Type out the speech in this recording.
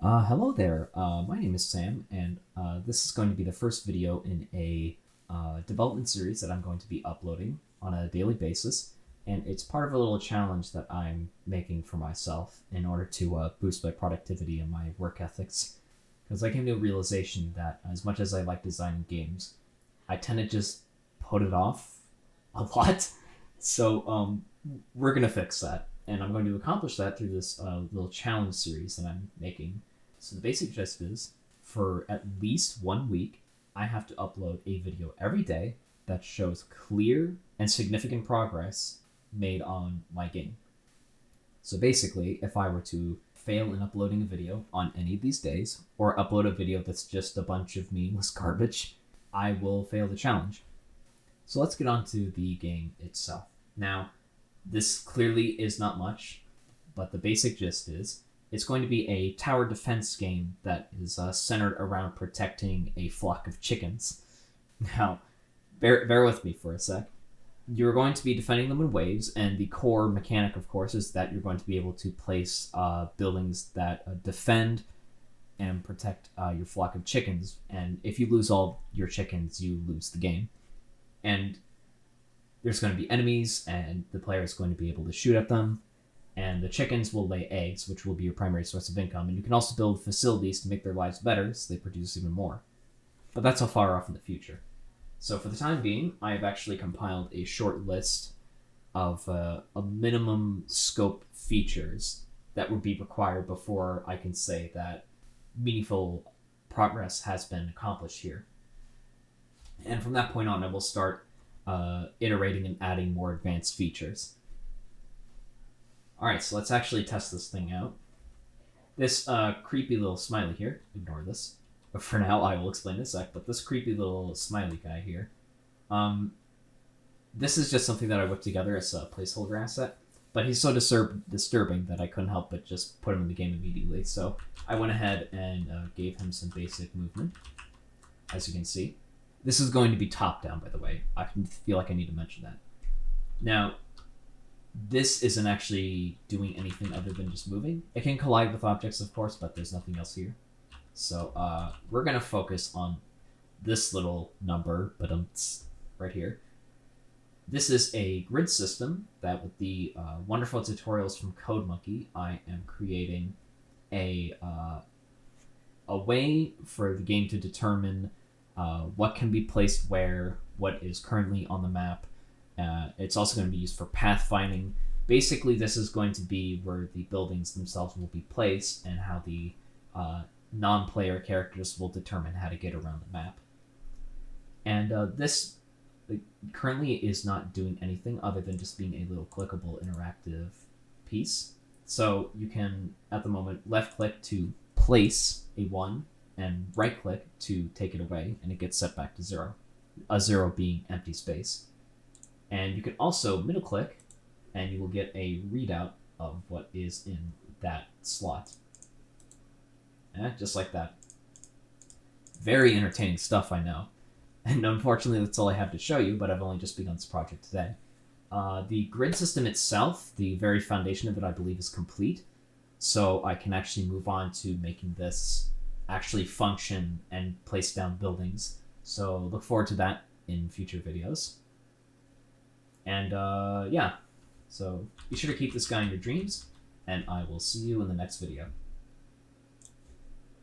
Hello there. My name is Sam, and this is going to be the first video in a development series that I'm going to be uploading on a daily basis. And it's part of a little challenge that I'm making for myself in order to boost my productivity and my work ethics. Because I came to a realization that as much as I like designing games, I tend to just put it off a lot. So we're going to fix that. And I'm going to accomplish that through this little challenge series that I'm making. So the basic gist is, for at least 1 week, I have to upload a video every day that shows clear and significant progress made on my game. So basically, if I were to fail in uploading a video on any of these days, or upload a video that's just a bunch of meaningless garbage, I will fail the challenge. So let's get on to the game itself. Now, this clearly is not much, but the basic gist is it's going to be a tower defense game that is centered around protecting a flock of chickens. Now, bear with me for a sec. You're going to be defending them in waves, and the core mechanic, of course, is that you're going to be able to place buildings that defend and protect your flock of chickens. And if you lose all your chickens, you lose the game. And there's going to be enemies, and the player is going to be able to shoot at them, and the chickens will lay eggs, which will be your primary source of income, and you can also build facilities to make their lives better, so they produce even more. But that's how far off in the future. So for the time being, I have actually compiled a short list of a minimum scope features that would be required before I can say that meaningful progress has been accomplished here. And from that point on, I will start iterating and adding more advanced features. Alright, so let's actually test this thing out. This creepy little smiley here, ignore this, but for now I will explain in a sec, but this creepy little smiley guy here, this is just something that I whipped together as a placeholder asset, but he's so disturbing that I couldn't help but just put him in the game immediately, so I went ahead and gave him some basic movement, as you can see. This is going to be top-down, by the way. I feel like I need to mention that. Now, this isn't actually doing anything other than just moving. It can collide with objects, of course, but there's nothing else here. So we're going to focus on this little number, but right here. This is a grid system that, with the wonderful tutorials from CodeMonkey, I am creating a way for the game to determine what can be placed where, what is currently on the map. It's also going to be used for pathfinding. Basically, this is going to be where the buildings themselves will be placed and how the non-player characters will determine how to get around the map. And this currently is not doing anything other than just being a little clickable interactive piece. So you can, at the moment, left-click to place a 1, and right-click to take it away, and it gets set back to 0. A 0 being empty space. And you can also middle-click, and you will get a readout of what is in that slot. Just like that. Very entertaining stuff, I know. And unfortunately, that's all I have to show you, but I've only just begun this project today. The grid system itself, the very foundation of it, I believe, is complete. So I can actually move on to making this actually function and place down buildings. So look forward to that in future videos. And yeah, so be sure to keep this guy in your dreams, and I will see you in the next video.